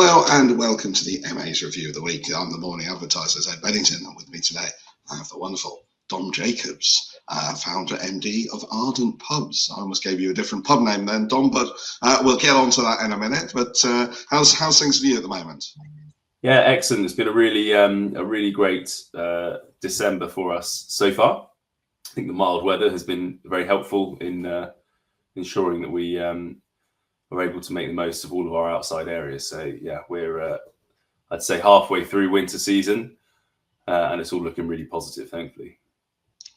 Hello and welcome to the MA's Review of the Week. I'm the morning advertiser, Ed Bedington, and with me today I have the wonderful Dom Jacobs, founder MD of Ardent Pubs. I almost gave you a different pub name then, Dom, but we'll get on to that in a minute. But how's things for you at the moment? Yeah, excellent. It's been a really great December for us so far. I think the mild weather has been very helpful in ensuring that we are able to make the most of all of our outside areas. So yeah, we're I'd say halfway through winter season, and it's all looking really positive, thankfully.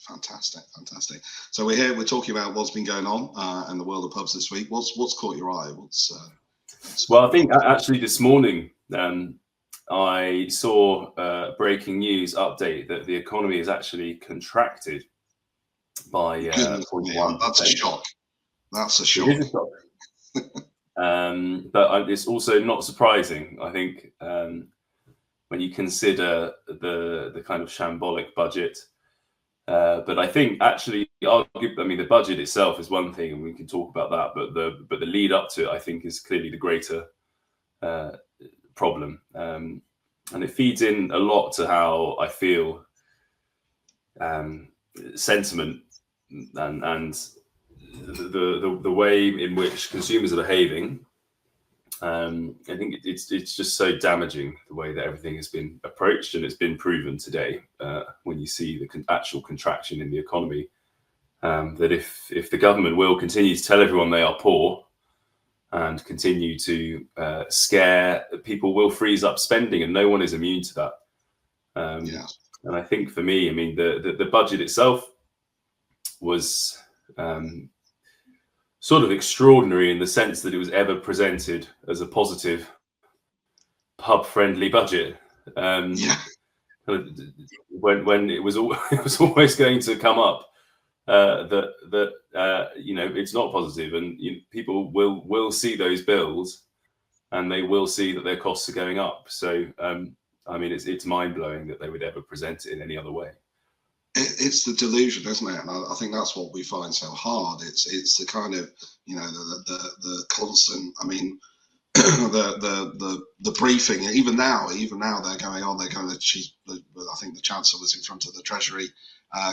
Fantastic. So we're talking about what's been going on in the world of pubs this week. What's caught your eye? Well, I think actually this morning I saw a breaking news update that the economy is actually contracted by 0.1%. That's a shock. It is a shock. But it's also not surprising, I think, when you consider the kind of shambolic budget. But I think actually, the budget itself is one thing, and we can talk about that. But the lead up to it, I think, is clearly the greater problem, and it feeds in a lot to how I feel sentiment and the way in which consumers are behaving. I think it's just so damaging the way that everything has been approached, and it's been proven today when you see the actual contraction in the economy, that if the government will continue to tell everyone they are poor and continue to scare people, will freeze up spending, and no one is immune to that. And I think for me, the budget itself was sort of extraordinary in the sense that it was ever presented as a positive, pub-friendly budget. When it was always going to come up that it's not positive, and people will see those bills, and they will see that their costs are going up. So it's mind-blowing that they would ever present it in any other way. It's the delusion, isn't it? And I think that's what we find so hard. It's the kind of the constant. The briefing. Even now they're going on. I think the Chancellor was in front of the Treasury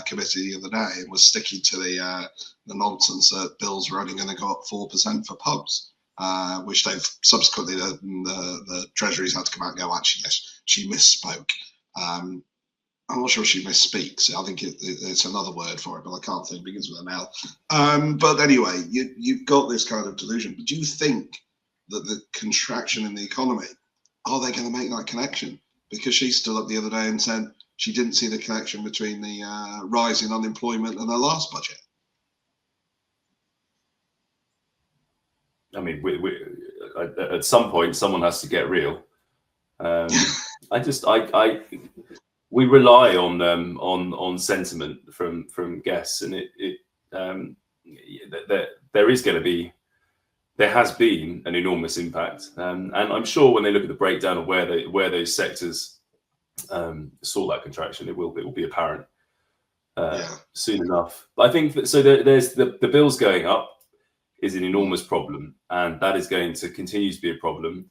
Committee the other day and was sticking to the nonsense that bills were only going to go up 4% for pubs, which they've subsequently the Treasury's had to come out and go, actually, yes, she misspoke. I'm not sure she misspeaks. I think it's another word for it, but I can't think. It begins with an L. But anyway, you've got this kind of delusion. But do you think that the contraction in the economy, are they going to make that connection? Because she stood up the other day and said she didn't see the connection between the rise in unemployment and her last budget. At some point, someone has to get real. We rely on sentiment from guests, and there has been an enormous impact, and I'm sure when they look at the breakdown of where those sectors saw that contraction, it will be apparent soon enough. But I think that there's the bills going up is an enormous problem, and that is going to continue to be a problem.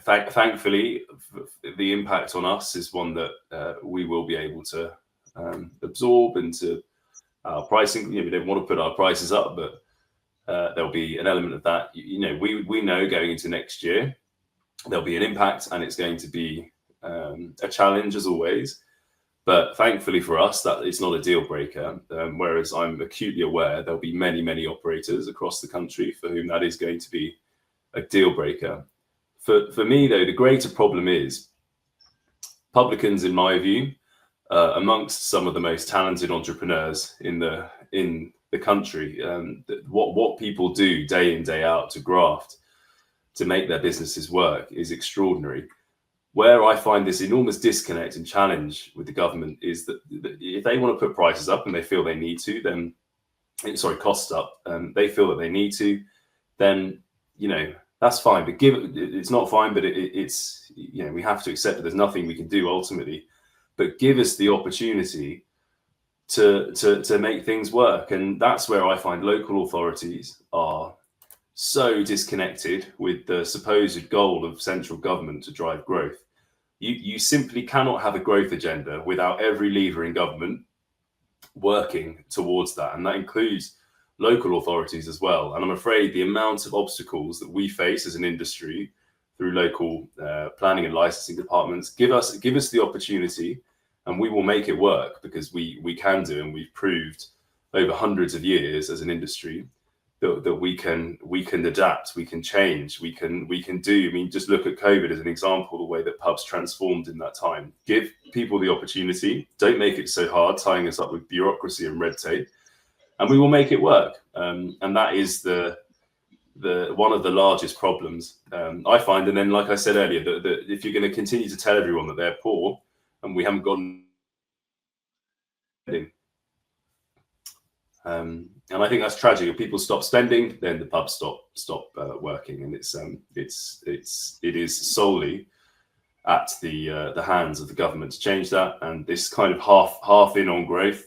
Thankfully, the impact on us is one that we will be able to absorb into our pricing. We don't want to put our prices up, but there'll be an element of that. We know going into next year there'll be an impact, and it's going to be a challenge as always. But thankfully for us, that it's not a deal breaker. Whereas I'm acutely aware there'll be many operators across the country for whom that is going to be a deal breaker. For me, though, the greater problem is publicans, in my view, amongst some of the most talented entrepreneurs in the country. What people do day in, day out to graft, to make their businesses work is extraordinary. Where I find this enormous disconnect and challenge with the government is that if they want to put prices up and they feel they need to, then costs up, they feel that they need to, then that's fine. But it's not fine, but it's we have to accept that there's nothing we can do ultimately. But give us the opportunity to make things work, and that's where I find local authorities are so disconnected with the supposed goal of central government to drive growth. You simply cannot have a growth agenda without every leader in government working towards that. And that includes local authorities as well. And I'm afraid the amount of obstacles that we face as an industry through local planning and licensing departments give us the opportunity, and we will make it work, because we can do, and we've proved over hundreds of years as an industry that we can adapt, we can change, we can do. I mean, just look at COVID as an example, the way that pubs transformed in that time. Give people the opportunity, don't make it so hard, tying us up with bureaucracy and red tape, and we will make it work. And that is the one of the largest problems I find. And then, like I said earlier, that if you're going to continue to tell everyone that they're poor and we haven't gotten and I think that's tragic. If people stop spending, then the pubs stop working, and it is solely at the hands of the government to change that. And this kind of half in on growth,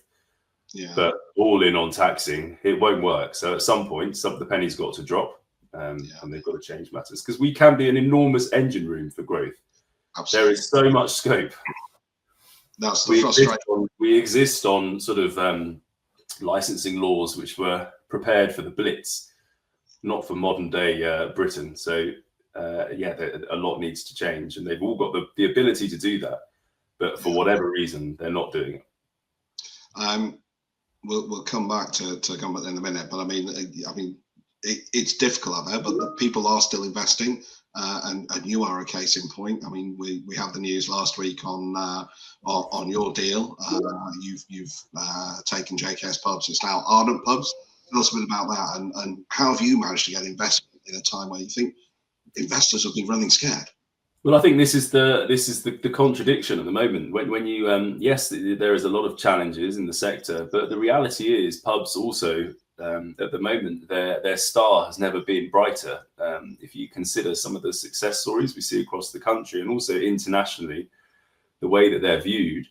but all in on taxing, it won't work. So at some point, the penny's got to drop, and they've got to change matters, because we can be an enormous engine room for growth. Absolutely. There is so much scope. That's the frustration. We exist on sort of licensing laws which were prepared for the Blitz, not for modern day Britain. So a lot needs to change, and they've all got the ability to do that, but for whatever reason, they're not doing it. We'll come back to Gumbert in a minute, but I mean, it's difficult out there, but the people are still investing, and you are a case in point. I mean, we had the news last week on your deal. You've taken JKS Pubs. It's now Ardent Pubs. Tell us a bit about that, and how have you managed to get investment in a time where you think investors have been running scared? Well, I think this is the contradiction at the moment. When you yes, there is a lot of challenges in the sector, but the reality is pubs also at the moment their star has never been brighter. If you consider some of the success stories we see across the country and also internationally, the way that they're viewed.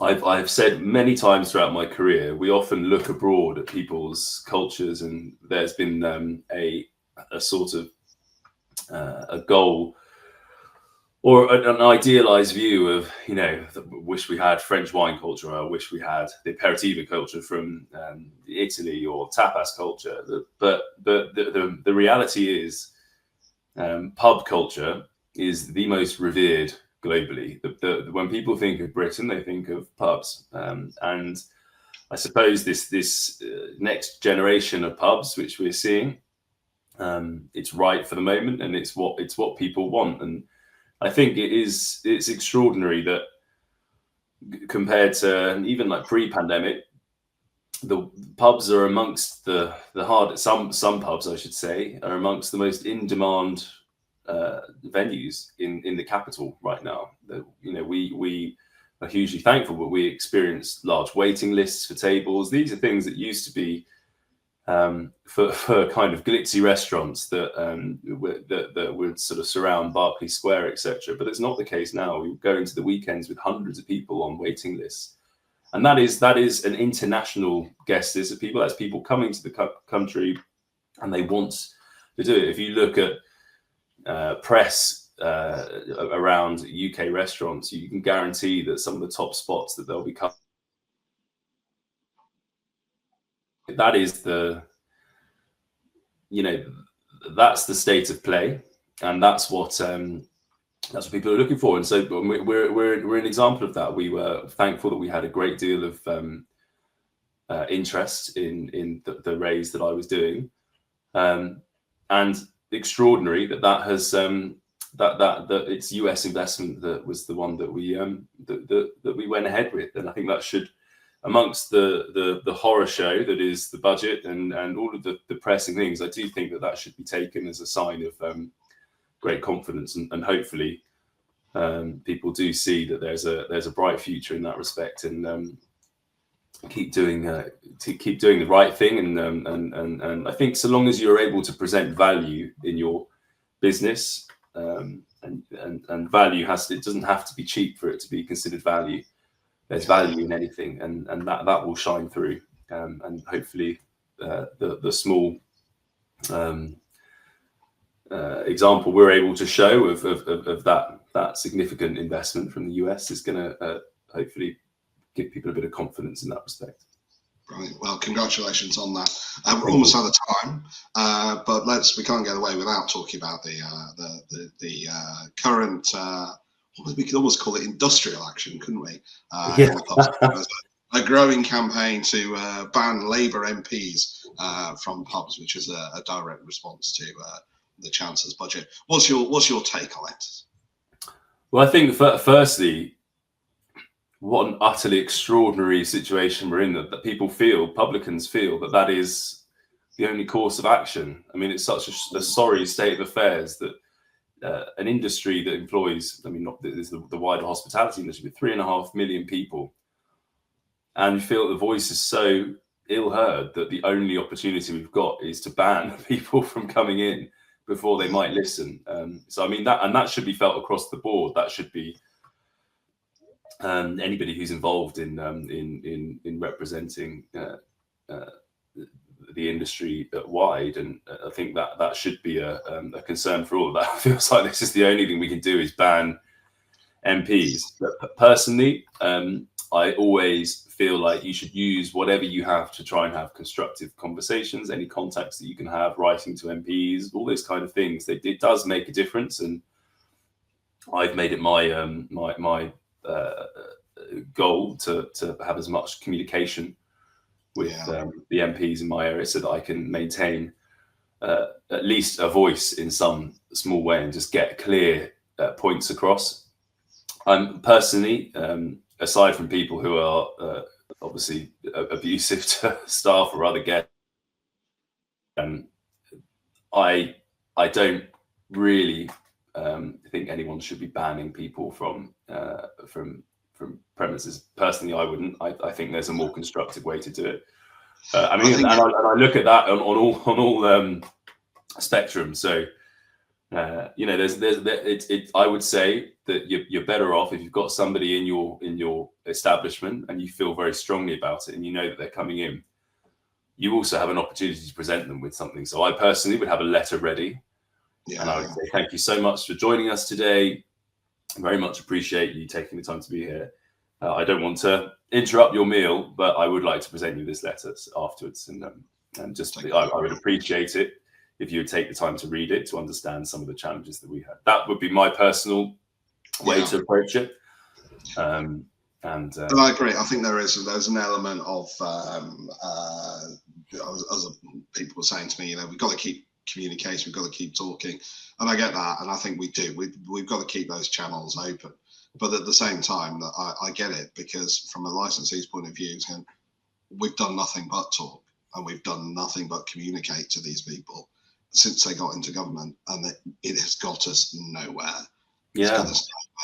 I've said many times throughout my career, we often look abroad at people's cultures, and there's been a sort of a goal or an idealized view of, wish we had French wine culture, or I wish we had the aperitivo culture from Italy, or tapas culture. But the reality is pub culture is the most revered globally. When people think of Britain, they think of pubs, and I suppose this next generation of pubs which we're seeing, it's right for the moment, and it's what people want. And I think it's extraordinary that compared to even like pre-pandemic, the pubs are amongst some pubs, I should say, are amongst the most in-demand venues in the capital right now. We are hugely thankful, but we experience large waiting lists for tables. These are things that used to be for kind of glitzy restaurants that would sort of surround Berkeley Square, etc. But it's not the case now. We go into the weekends with hundreds of people on waiting lists, and that is an international guest list of people. That's people coming to the country, and they want to do it. If you look at press around UK restaurants, you can guarantee that some of the top spots that they'll be covering. That is that's the state of play, and that's what people are looking for. And so we're an example of that. We were thankful that we had a great deal of interest in the raise that I was doing, and extraordinary that has that it's US investment that was the one that we that we went ahead with. And I think that should, amongst the horror show that is the budget and all of the depressing things, I do think that should be taken as a sign of great confidence, and hopefully people do see that there's a bright future in that respect, and keep doing the right thing. And I think so long as you're able to present value in your business, and value it doesn't have to be cheap for it to be considered value. There's value in anything, and that will shine through, and hopefully the small example we're able to show of that significant investment from the US is going to hopefully give people a bit of confidence in that respect. Brilliant. Well, congratulations on that. We're almost out of time, but we can't get away without talking about the current. We could almost call it industrial action, couldn't we? Yeah. In the pubs. A growing campaign to ban Labour MPs from pubs, which is a direct response to the Chancellor's budget. What's your take on it? Well, I think firstly, what an utterly extraordinary situation we're in, that people feel, publicans feel, that is the only course of action. I mean, it's such a sorry state of affairs that an industry that employs, I mean, not this, the wider hospitality industry, but 3.5 million people, and you feel that the voice is so ill heard that the only opportunity we've got is to ban people from coming in before they might listen. So I mean, that should be felt across the board. That should be anybody who's involved in representing the industry wide, and I think that should be a concern for all of that. It feels like this is the only thing we can do is ban MPs. But personally, I always feel like you should use whatever you have to try and have constructive conversations, any contacts that you can have, writing to MPs, all those kind of things. It does make a difference, and I've made it my goal to have as much communication with the MPs in my area so that I can maintain at least a voice in some small way and just get clear points across. I'm personally, aside from people who are obviously abusive to staff or other guests, I don't really think anyone should be banning people from premises. Personally, I wouldn't. I think there's a more constructive way to do it. I mean, I look at that on all spectrum. So you know, I would say that you're better off if you've got somebody in your establishment and you feel very strongly about it, and you know that they're coming in. You also have an opportunity to present them with something. So I personally would have a letter ready, and I would say thank you so much for joining us today. I very much appreciate you taking the time to be here. I don't want to interrupt your meal, but I would like to present you this letter afterwards, and just I would appreciate it if you would take the time to read it to understand some of the challenges that we had. That would be my personal way to approach it. But I agree. I think there's an element of as people were saying to me, you know, we've got to keep communication, we've got to keep talking, and I get that, and I think we do. We've got to keep those channels open. But at the same time, I get it, because from a licensee's point of view, we've done nothing but talk, and we've done nothing but communicate to these people since they got into government, and it has got us nowhere. Yeah.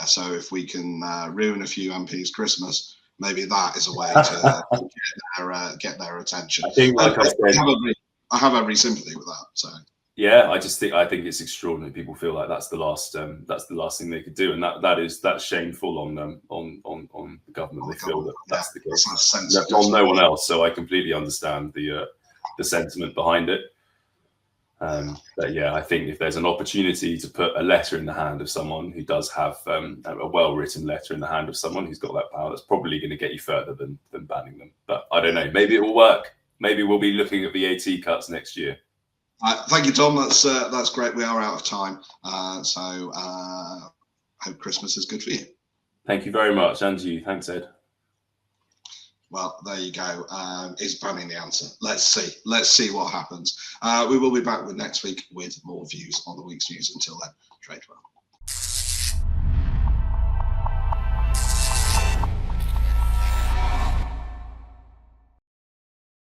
So if we can ruin a few MPs' Christmas, maybe that is a way to get their attention. I think, like I said, I have every sympathy with that. So yeah, I think it's extraordinary. People feel like that's the last thing they could do, and that's shameful on the government. They feel that that's the case. No one else. So I completely understand the sentiment behind it. But yeah, I think if there's an opportunity to put a letter in the hand of someone who does have a well-written letter in the hand of someone who's got that power, that's probably going to get you further than banning them. But I don't know. Maybe it will work. Maybe we'll be looking at VAT cuts next year. Thank you, Tom. That's great. We are out of time. So hope Christmas is good for you. Thank you very much. And you. Thanks, Ed. Well, there you go. Is banning the answer? Let's see what happens. We will be back with next week with more views on the week's news. Until then, trade well.